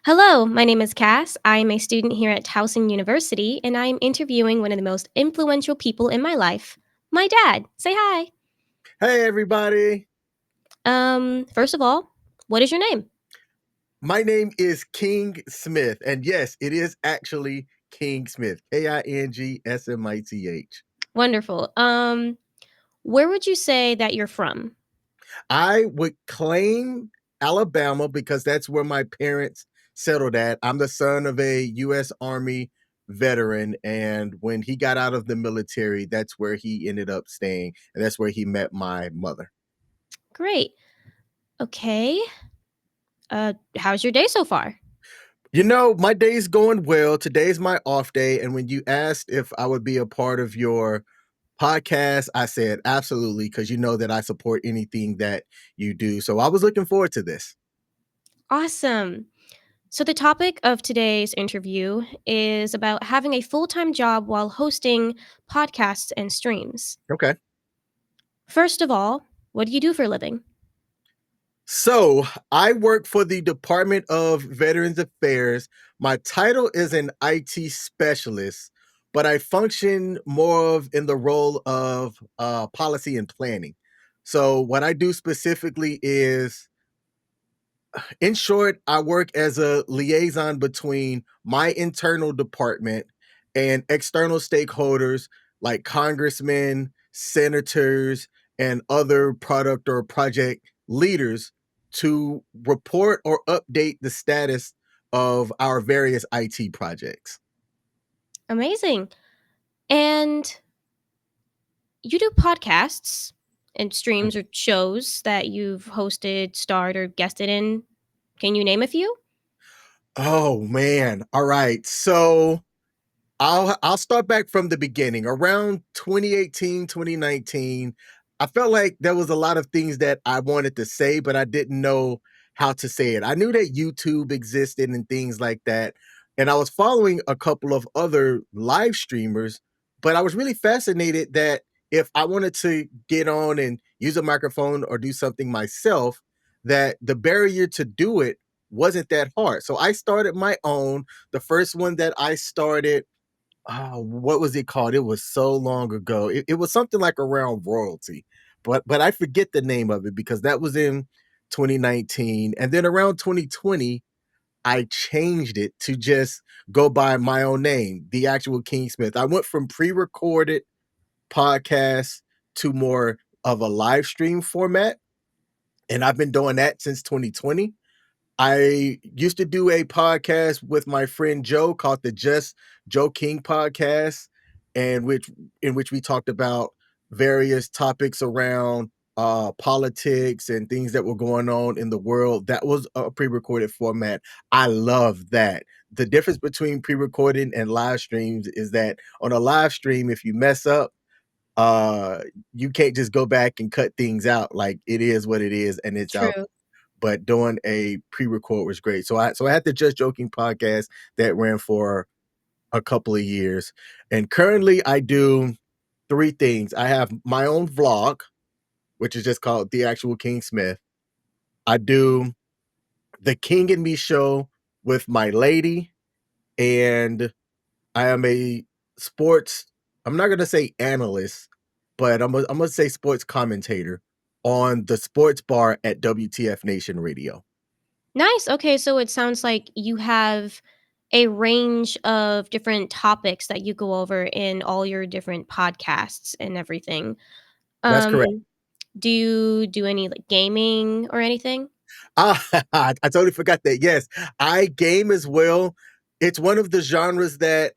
Hello, my name is Cass. I'm a student here at Towson University, and I'm interviewing one of the most influential people in my life, my dad. Say hi. Hey, everybody. First of all, what is your name? My name is King Smith. And yes, it is actually King Smith. Kingsmith. Wonderful. Where would you say that you're from? I would claim Alabama because that's where my parents settled at. I'm the son of a U.S. Army veteran. And when he got out of the military, that's where he ended up staying. And that's where he met my mother. Great. Okay. How's your day so far? My day's going well. Today's my off day. And when you asked if I would be a part of your podcast, I said absolutely, because you know that I support anything that you do. So I was looking forward to this. Awesome. So, the topic of today's interview is about having a full time job while hosting podcasts and streams. Okay. First of all, what do you do for a living? So I work for the Department of Veterans Affairs. My title is an IT specialist, but I function more of in the role of policy and planning. So what I do specifically is, in short, I work as a liaison between my internal department and external stakeholders like congressmen, senators, and other product or project leaders to report or update the status of our various IT projects. Amazing. And you do podcasts and streams or shows that you've hosted, starred, or guested in. Can you name a few? Oh man. All right. So I'll start back from the beginning. Around 2018, 2019, I felt like there was a lot of things that I wanted to say, but I didn't know how to say it. I knew that YouTube existed and things like that, and I was following a couple of other live streamers, but I was really fascinated that if I wanted to get on and use a microphone or do something myself, that the barrier to do it wasn't that hard. So I started my own. The first one that I started, what was it called? It was so long ago. It was something like around royalty, but I forget the name of it because that was in 2019. And then around 2020, I changed it to just go by my own name, the actual King Smith. I went from pre-recorded podcasts to more of a live stream format. And I've been doing that since 2020. I used to do a podcast with my friend Joe called the Just Joe King podcast, and which in which we talked about various topics around politics and things that were going on in the world. That was a pre-recorded format. I love that. The difference between pre-recording and live streams is that on a live stream, if you mess up, uh you can't just go back and cut things out. Like, it is what it is and it's out, True. but doing a pre-record was great. So I had the Just Joking podcast that ran for a couple of years. And currently I do three things. I have my own vlog, which is just called The Actual King Smith. I do the King and Me show with my lady, and I am a sports, I'm not gonna say analyst, but I'm gonna say sports commentator on the sports bar at WTF Nation Radio. Nice. Okay, so it sounds like you have a range of different topics that you go over in all your different podcasts and everything. That's Um, correct. do you do any like gaming or anything? Ah, I totally forgot that. Yes, I game as well. It's one of the genres that,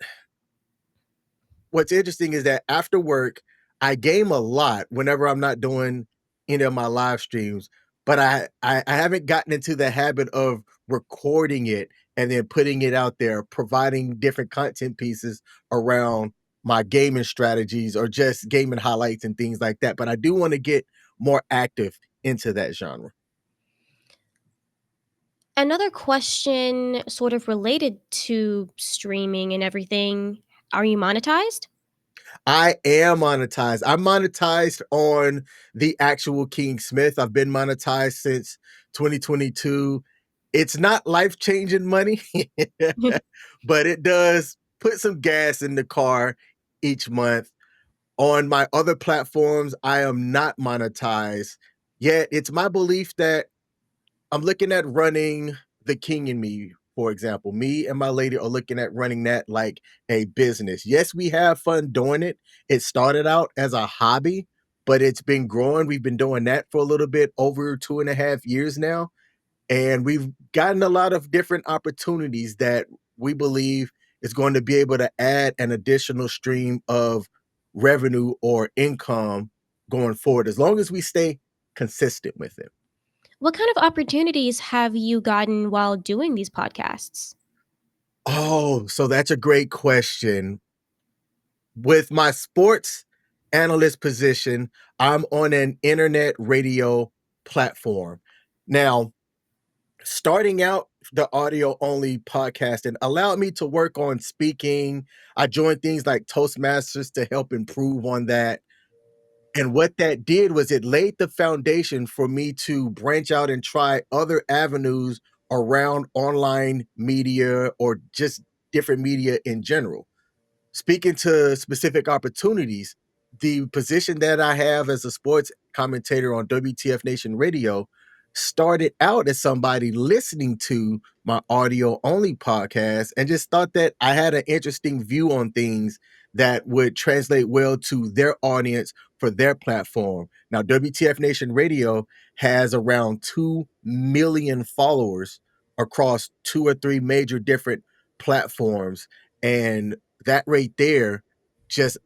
what's interesting is that after work, I game a lot whenever I'm not doing any of my live streams, but I haven't gotten into the habit of recording it and then putting it out there, providing different content pieces around my gaming strategies or just gaming highlights and things like that. But I do want to get more active into that genre. Another question sort of related to streaming and everything. Are you monetized? I am monetized. I'm monetized on the actual King Smith. I've been monetized since 2022. It's not life-changing money, but it does put some gas in the car each month. On my other platforms, I am not monetized, yet it's my belief that I'm looking at running The King and Me, for example. Me and my lady are looking at running that like a business. Yes, we have fun doing it. It started out as a hobby, but it's been growing. We've been doing that for a little bit over 2.5 years now. And we've gotten a lot of different opportunities that we believe is going to be able to add an additional stream of revenue or income going forward, as long as we stay consistent with it. What kind of opportunities have you gotten while doing these podcasts? Oh, so that's a great question. With my sports analyst position, I'm on an internet radio platform. Now, starting out the audio only podcasting allowed me to work on speaking. I joined things like Toastmasters to help improve on that. And what that did was it laid the foundation for me to branch out and try other avenues around online media or just different media in general. Speaking to specific opportunities, the position that I have as a sports commentator on WTF Nation Radio started out as somebody listening to my audio only podcast and just thought that I had an interesting view on things that would translate well to their audience for their platform. Now, WTF Nation Radio has around 2 million followers across two or three major different platforms. And that right there, just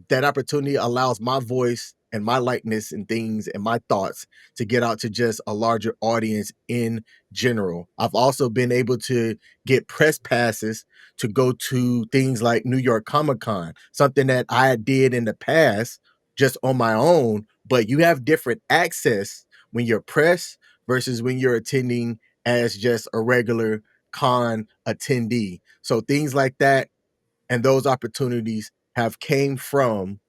that opportunity allows my voice and my likeness and things and my thoughts to get out to just a larger audience in general. I've also been able to get press passes to go to things like New York Comic Con, something that I did in the past just on my own, but you have different access when you're press versus when you're attending as just a regular con attendee. So things like that and those opportunities have came from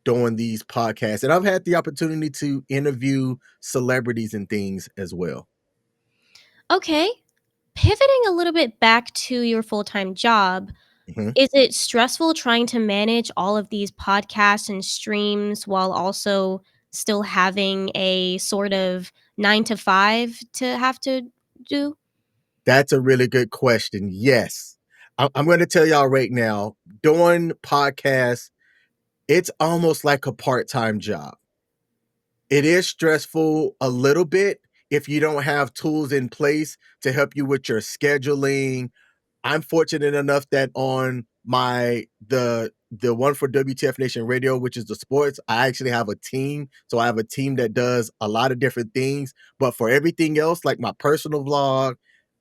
doing these podcasts. And I've had the opportunity to interview celebrities and things as well. Okay. Pivoting a little bit back to your full-time job, Mhm. is it stressful trying to manage all of these podcasts and streams while also still having a sort of 9 to 5 to have to do? That's a really good question. Yes. I'm going to tell y'all right now, doing podcasts, it's almost like a part time job. It is stressful a little bit if you don't have tools in place to help you with your scheduling. I'm fortunate enough that on the one for WTF Nation Radio, which is the sports, I actually have a team. So I have a team that does a lot of different things. But for everything else, like my personal vlog,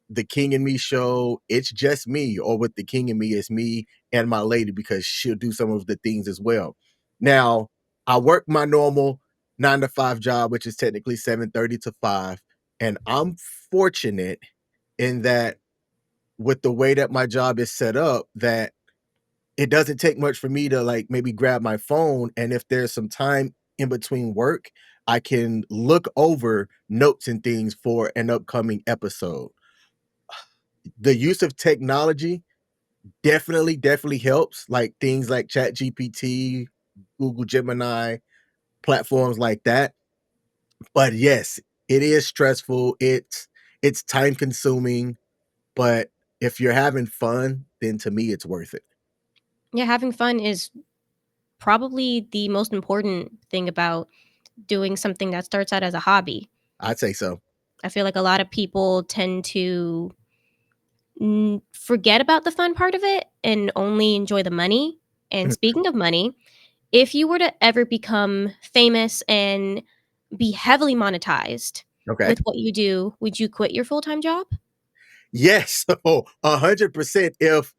the King and Me show, it's just me. Or with the King and Me, it's me and my lady because she'll do some of the things as well. Now, I work my normal 9 to 5 job, which is technically 7:30 to 5. And I'm fortunate in that with the way that my job is set up that it doesn't take much for me to like maybe grab my phone and if there's some time in between work, I can look over notes and things for an upcoming episode. The use of technology definitely helps, like things like Chat GPT, Google Gemini, platforms like that. But yes, it is stressful. It's time consuming, but if you're having fun, then to me it's worth it. Yeah, having fun is probably the most important thing about doing something that starts out as a hobby. I'd say so. I feel like a lot of people tend to forget about the fun part of it and only enjoy the money. And speaking of money, if you were to ever become famous and be heavily monetized Okay. with what you do, would you quit your full-time job? Yes. So 100%. If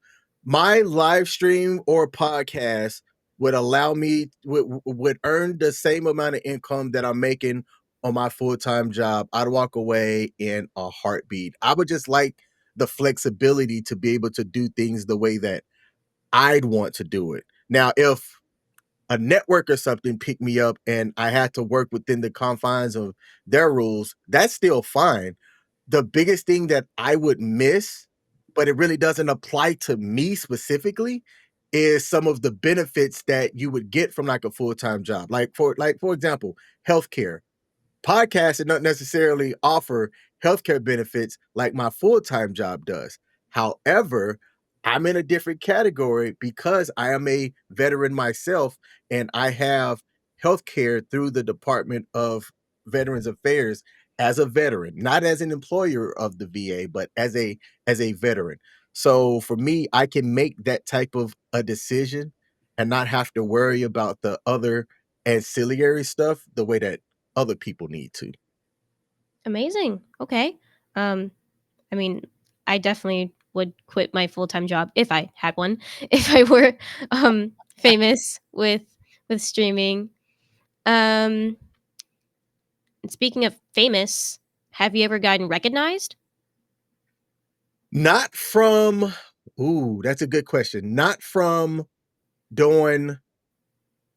my live stream or podcast would allow me would earn the same amount of income that I'm making on my full-time job, I'd walk away in a heartbeat. I would just like the flexibility to be able to do things the way that I'd want to do it. Now, if a network or something picked me up and I had to work within the confines of their rules, that's still fine. the biggest thing that I would miss, but it really doesn't apply to me specifically, is some of the benefits that you would get from like a full-time job. Like for example, healthcare. Podcasts do not necessarily offer healthcare benefits like my full-time job does. However, I'm in a different category because I am a veteran myself and I have healthcare through the Department of Veterans Affairs as a veteran, not as an employer of the VA, but as a veteran. So for me, I can make that type of a decision and not have to worry about the other ancillary stuff the way that other people need to. Amazing. Okay. Um, I mean, I definitely would quit my full-time job if I had one, if I were famous with streaming. Um, Speaking of famous, have you ever gotten recognized? Not from Ooh, that's a good question. Not from doing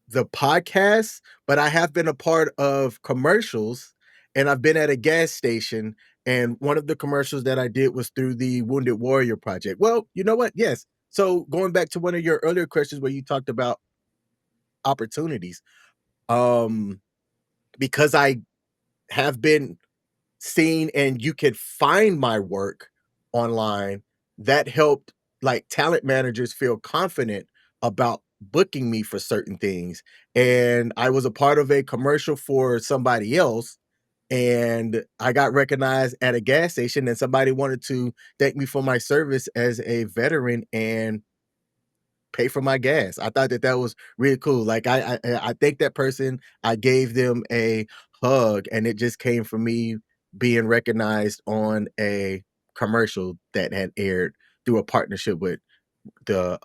the podcast, but I have been a part of commercials, and I've been at a gas station, and one of the commercials that I did was through the Wounded Warrior Project. Well, you know what? Yes. So going back to one of your earlier questions where you talked about opportunities, um, because I have been seen and you could find my work online, that helped like talent managers feel confident about booking me for certain things. And I was a part of a commercial for somebody else and I got recognized at a gas station and somebody wanted to thank me for my service as a veteran and pay for my gas. I thought that that was really cool. Like I thanked that person. I gave them a hug, and it just came from me being recognized on a commercial that had aired through a partnership with the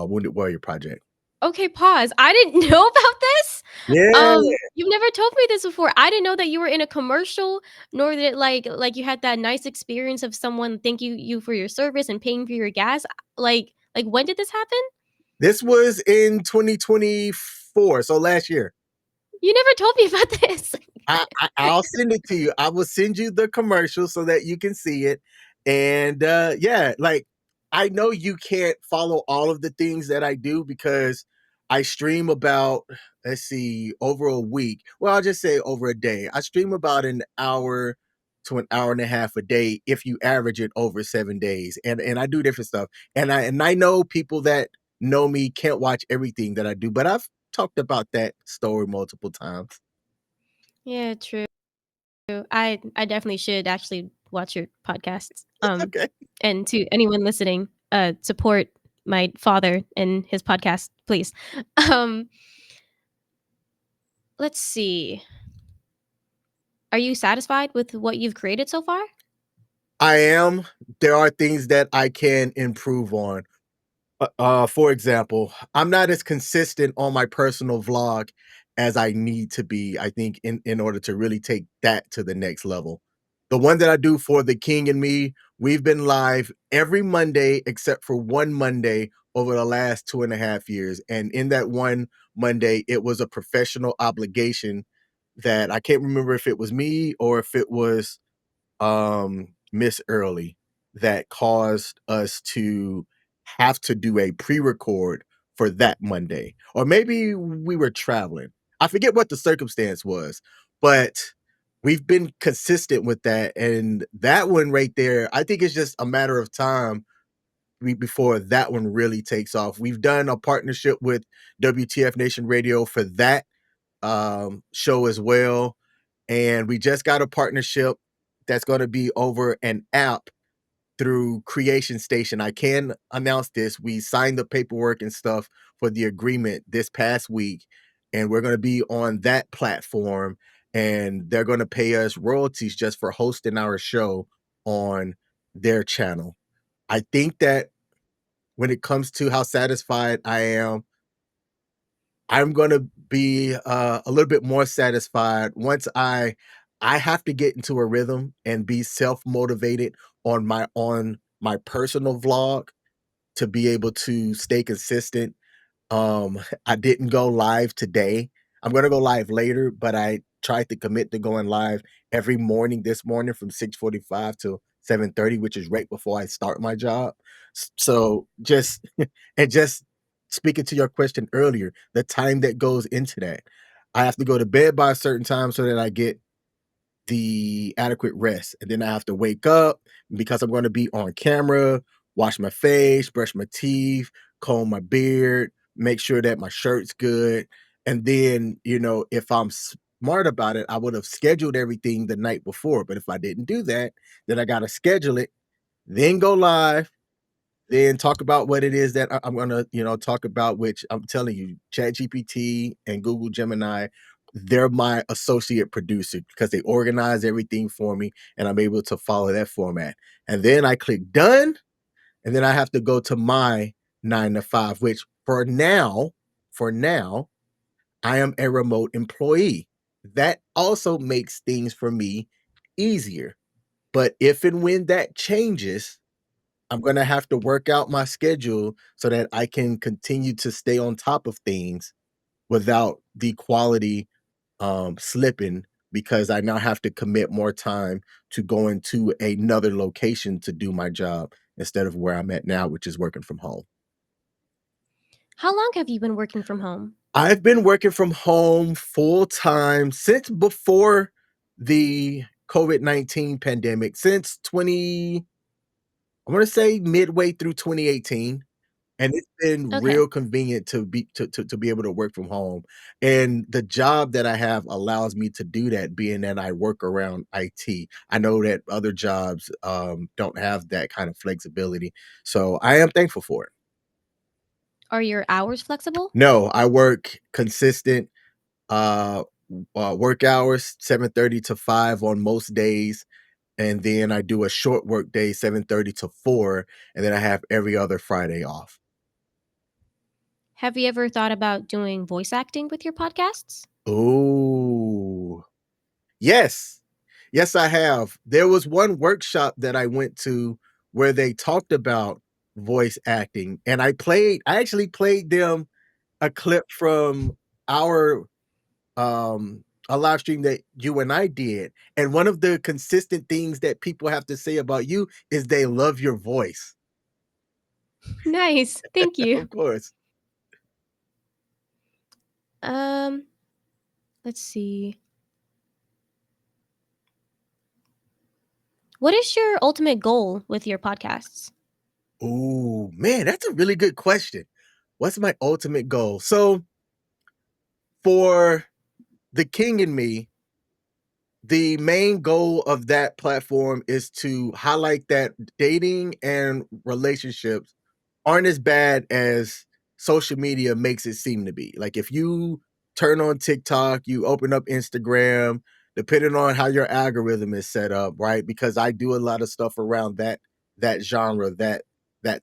Wounded Warrior Project. Okay, pause. I didn't know about this. Yeah. You've never told me this before. I didn't know that you were in a commercial, nor that like you had that nice experience of someone thanking you for your service and paying for your gas. Like when did this happen? This was in 2024, so last year. You never told me about this. I'll send it to you. I will send you the commercial so that you can see it. And yeah, like I know you can't follow all of the things that I do because I stream about, let's see, over a week. Well, I'll just say over a day. I stream about an hour to an hour and a half a day if you average it over 7 days. And I do different stuff. And I know people that know me can't watch everything that I do, but I've talked about that story multiple times. Yeah, true. I definitely should actually watch your podcasts. Okay. And to anyone listening, support my father and his podcast, please. Um, let's see. Are you satisfied with what you've created so far? I am. There are things that I can improve on. For example, I'm not as consistent on my personal vlog as I need to be, I think, in order to really take that to the next level. The one that I do for The King and Me, we've been live every Monday except for one Monday over the last 2.5 years. And in that one Monday, it was a professional obligation that I can't remember if it was me or if it was Miss Early that caused us to have to do a pre-record for that Monday. Or maybe we were traveling. I forget what the circumstance was, but we've been consistent with that. And that one right there, I think it's just a matter of time before that one really takes off. We've done a partnership with WTF Nation Radio for that show as well. And we just got a partnership that's going to be over an app through Creation Station. I can announce this. We signed the paperwork and stuff for the agreement this past week, and we're going to be on that platform. And they're going to pay us royalties just for hosting our show on their channel. I think that when it comes to how satisfied I am, I'm gonna be a little bit more satisfied once I have to get into a rhythm and be self-motivated on my personal vlog to be able to stay consistent. I didn't go live today. I'm gonna go live later, but I tried to commit to going live every morning this morning from 6:45 to 7:30, which is right before I start my job. So just and just speaking to your question earlier, the time that goes into that. I have to go to bed by a certain time so that I get the adequate rest. And then I have to wake up because I'm going to be on camera, wash my face, brush my teeth, comb my beard, make sure that my shirt's good. And then, if I'm smart about it, I would have scheduled everything the night before. But if I didn't do that, then I got to schedule it, then go live, then talk about what it is that I'm gonna, talk about, which I'm telling you, ChatGPT and Google Gemini, they're my associate producer because they organize everything for me and I'm able to follow that format. And then I click done, and then I have to go to my 9 to 5, which for now, I am a remote employee. That also makes things for me easier. But if and when that changes, I'm gonna have to work out my schedule so that I can continue to stay on top of things without the quality, slipping because I now have to commit more time to going to another location to do my job instead of where I'm at now, which is working from home. How long have you been working from home? I've been working from home full time since before the COVID-19 pandemic, since 20 I wanna say midway through 2018. And it's been Okay. real convenient to be able to work from home, and the job that I have allows me to do that being that I work around IT. I know that other jobs, don't have that kind of flexibility, so I am thankful for it. Are your hours flexible? No, I work consistent, uh, work hours, 7:30 to 5 on most days, and then I do a short work day, 7:30 to 4, and then I have every other Friday off. Have you ever thought about doing voice acting with your podcasts? Ooh. Yes. Yes, I have. There was one workshop that I went to where they talked about voice acting, and I actually played them a clip from our, a live stream that you and I did, and one of the consistent things that people have to say about you is they love your voice. Nice. Thank you. Of course. Um, let's see. What is your ultimate goal with your podcasts? Ooh, man, that's a really good question. What's my ultimate goal? So, for The King and Me, the main goal of that platform is to highlight that dating and relationships aren't as bad as social media makes it seem to be. Like if you turn on TikTok, you open up Instagram, depending on how your algorithm is set up, right? Because I do a lot of stuff around that genre, that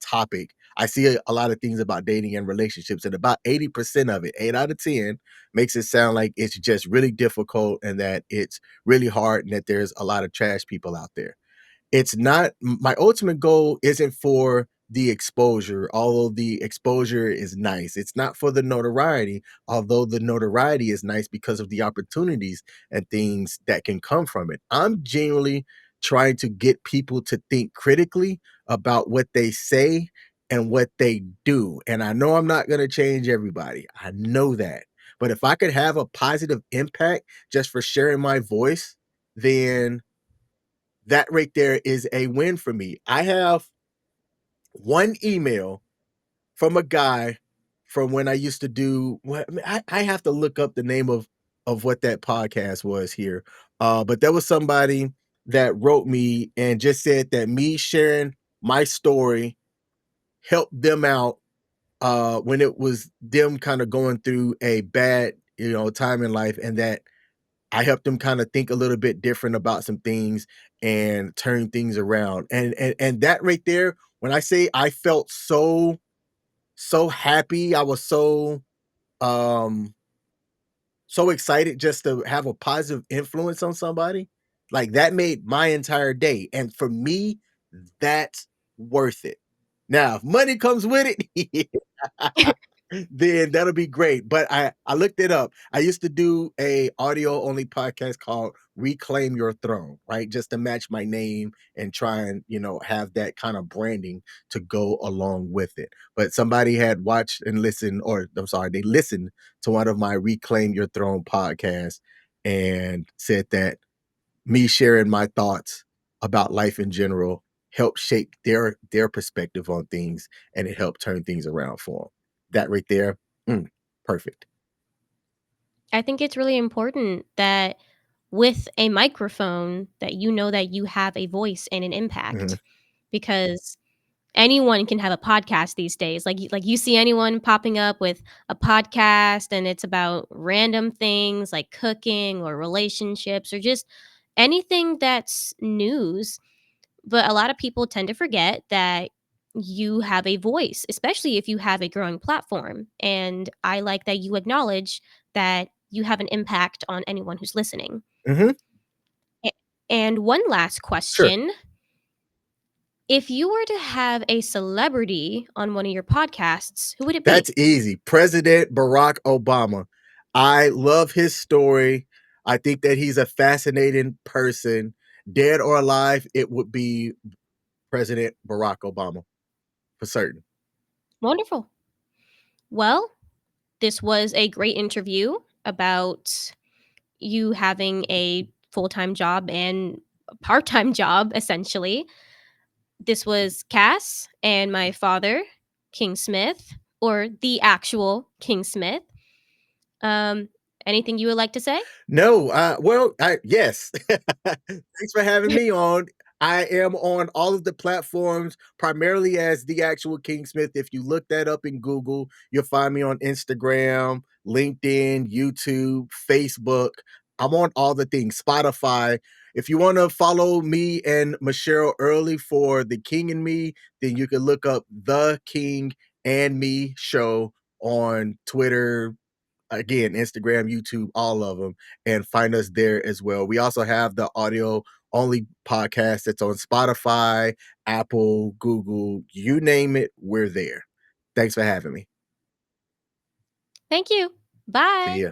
topic. I see a lot of things about dating and relationships, and about 80% of it, 8 out of 10, makes it sound like it's just really difficult and that it's really hard and that there's a lot of trash people out there. It's not my ultimate goal isn't for the exposure, although the exposure is nice. It's not for the notoriety, although the notoriety is nice because of the opportunities and things that can come from it. I'm genuinely trying to get people to think critically about what they say and what they do. And I know I'm not going to change everybody. I know that. But if I could have a positive impact just for sharing my voice, then that right there is a win for me. I have one email from a guy from when I used to do what I have to look up the name of what that podcast was here. But there was somebody that wrote me and just said that me sharing my story helped them out when it was them kind of going through a bad, time in life, and that I helped them kinda think a little bit different about some things and turn things around, and that right there, when I say I felt so happy, I was um, so excited just to have a positive influence on somebody, like, that made my entire day, and for me, that's worth it. Now, if money comes with it, then that'll be great. But I looked it up. I used to do a audio only podcast called Reclaim Your Throne, right? Just to match my name and try and, have that kind of branding to go along with it. But somebody had watched and listened, or I'm sorry, they listened to one of my Reclaim Your Throne podcasts and said that me sharing my thoughts about life in general helped shape their perspective on things, and it helped turn things around for them. That right there, mm, perfect. I think it's really important that with a microphone that you know that you have a voice and an Mhm, impact because anyone can have a podcast these days. Like you see anyone popping up with a podcast and it's about random things like cooking or relationships or just anything that's news. But a lot of people tend to forget that you have a voice, especially if you have a growing platform. And I like that you acknowledge that you have an impact on anyone who's listening. mhm, A- And one last sure. question. If you were to have a celebrity on one of your podcasts, who would it That's be? easy. President Barack Obama. I love his story. I think that he's a fascinating person. Dead or alive, it would be President Barack Obama for certain. Wonderful. Well, this was a great interview about you having a full time job and a part time job, essentially. This was Cass and my father, King Smith, or the actual King Smith. Um, anything you would like to say? No, well, yes. Thanks for having me on. I am on all of the platforms, primarily as the actual King Smith. If you look that up in Google, you'll find me on Instagram, LinkedIn, YouTube, Facebook. I'm on all the things, Spotify. If you want to follow me and Michelle Early for The King and Me, then you can look up The King and Me Show on Twitter, again, Instagram, YouTube, all of them, and find us there as well. We also have the audio only podcast that's on Spotify, Apple, Google, you name it, we're there. Thanks for having me. Thank you. See Bye. ya.